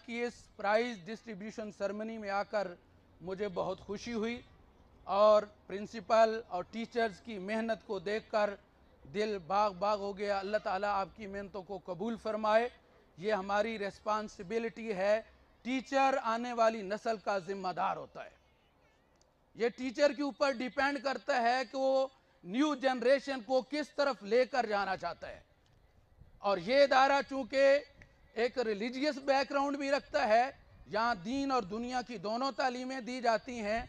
की इस price distribution ceremony में आकर मुझे बहुत खुशी हुई और प्रिंसिपल और टीचर्स की मेहनत को देखकर दिल बाग बाग हो गया। अल्लाह ताला आपकी मेहनतों को कबूल फरमाए। ये हमारी रिस्पांसिबिलिटी है। टीचर आने वाली नस्ल का जिम्मेदार होता है। ये टीचर के ऊपर डिपेंड करता है कि वो न्यू जनरेशन को किस तरफ लेकर जाना चाहता है। और ये इदारा चूँकि एक रिलीजियस बैकग्राउंड भी रखता है, यहाँ दीन और दुनिया की दोनों तालीमें दी जाती हैं।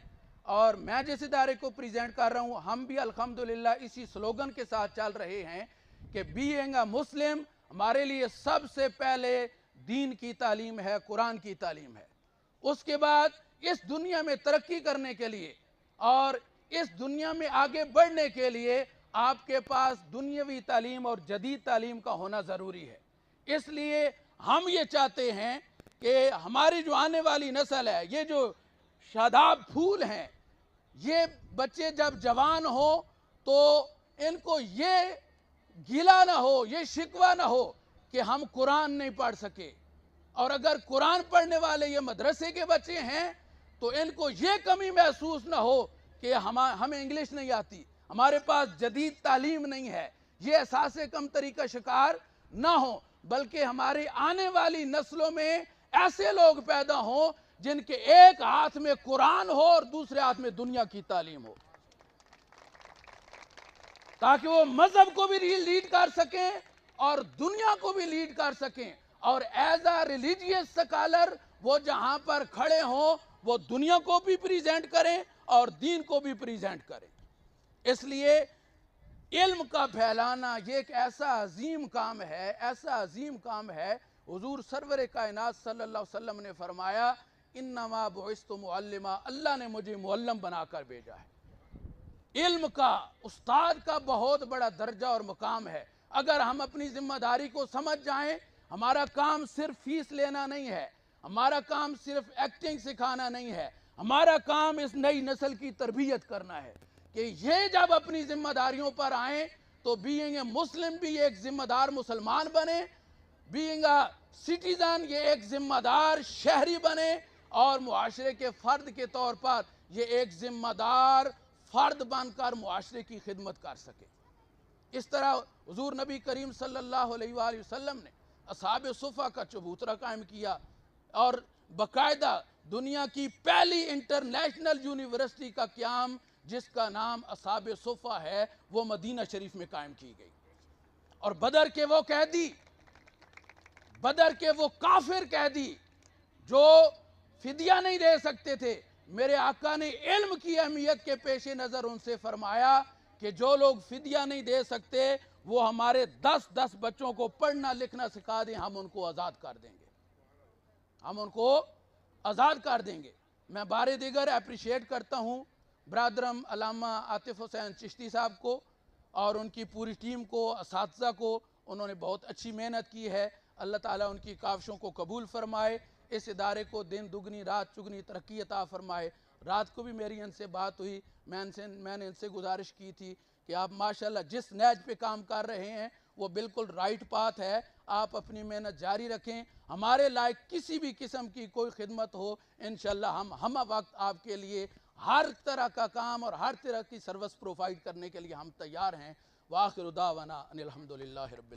और मैं जिस इदारे को प्रेजेंट कर रहा हूँ, हम भी अल्हम्दुलिल्लाह इसी स्लोगन के साथ चल रहे हैं कि बीइंग अ मुस्लिम हमारे लिए सबसे पहले दीन की तालीम है, कुरान की तालीम है। उसके बाद इस दुनिया में तरक्की करने के लिए और इस दुनिया में आगे बढ़ने के लिए आपके पास दुनियावी तालीम और जदीद तालीम का होना ज़रूरी है। इसलिए हम ये चाहते हैं कि हमारी जो आने वाली नस्ल है, ये जो शादाब फूल हैं, ये बच्चे जब जवान हो तो इनको ये गिला ना हो, ये शिकवा ना हो कि हम कुरान नहीं पढ़ सके। और अगर कुरान पढ़ने वाले ये मदरसे के बच्चे हैं तो इनको ये कमी महसूस ना हो कि हमें इंग्लिश नहीं आती, हमारे पास जदीद तालीम नहीं है। ये एहसास कमतरी का शिकार ना हो, बल्कि हमारी आने वाली नस्लों में ऐसे लोग पैदा हों जिनके एक हाथ में कुरान हो और दूसरे हाथ में दुनिया की तालीम हो, ताकि वो मजहब को भी लीड कर सकें और दुनिया को भी लीड कर सकें। और एज अ रिलीजियस स्कॉलर वो जहां पर खड़े हों वो दुनिया को भी प्रेजेंट करें और दीन को भी प्रेजेंट करें। इसलिए इल्म का फैलाना ये एक ऐसा अजीम काम है, ऐसा अजीम काम है। हुजूर सरवर कायनात सल्लल्लाहु अलैहि वसल्लम ने फरमाया, इन्नमा बुइस्तु मुअल्लिमा, अल्लाह ने मुझे मुअल्लिम बनाकर भेजा है। इल्म का, उस्ताद का बहुत बड़ा दर्जा और मुकाम है। अगर हम अपनी जिम्मेदारी को समझ जाएं, हमारा काम सिर्फ फीस लेना नहीं है, हमारा काम सिर्फ एक्टिंग सिखाना नहीं है, हमारा काम इस नई नस्ल की तरबियत करना है कि ये जब अपनी जिम्मेदारियों पर आए तो बीइंग ए मुस्लिम भी एक जिम्मेदार मुसलमान बने, बीइंग अ सिटीजन ये एक जिम्मेदार शहरी बने और मुआशरे के फ़र्द के तौर पर ये एक जिम्मेदार फ़र्द बनकर मुआशरे की खिदमत कर सके। इस तरह हुजूर नबी करीम सल्लल्लाहु अलैहि वसल्लम ने असहाब सुफ़ा का चबूतरा कायम किया और बाकायदा दुनिया की पहली इंटरनेशनल यूनिवर्सिटी का क़याम, जिसका नाम असहाब सुफ़ा है, वो मदीना शरीफ में कायम की गई। और बदर के वो कैदी, बदर के वो काफिर कैदी जो फिदिया नहीं दे सकते थे, मेरे आका ने इल्म की अहमियत के पेश नज़र उनसे फरमाया कि जो लोग फिदिया नहीं दे सकते वो हमारे 10-10 बच्चों को पढ़ना लिखना सिखा दें, हम उनको आज़ाद कर देंगे, हम उनको आज़ाद कर देंगे। मैं बारे दिगर अप्रिशिएट करता हूँ ब्रादरम अल्लामा आतिफ हुसैन चिश्ती साहब को और उनकी पूरी टीम को, असातिज़ा को। उन्होंने बहुत अच्छी मेहनत की है। अल्लाह ताला उनकी काविशों को कबूल फरमाए, इस इदारे को दिन दुगनी रात चुगनी तरक्की अता फरमाए। रात को भी मेरी इनसे बात हुई, मैंने इनसे गुजारिश की थी कि आप माशाल्लाह जिस नहज पे काम कर रहे हैं वो बिल्कुल राइट पाथ है, आप अपनी मेहनत जारी रखें। हमारे लायक किसी भी किस्म की कोई खिदमत हो, इंशाल्लाह हम वक्त आपके लिए हर तरह का काम और हर तरह की सर्विस प्रोवाइड करने के लिए हम तैयार हैं। वाखिर दावाना अनिल हम्दुलिल्लाहि रब्बिल आलमीन।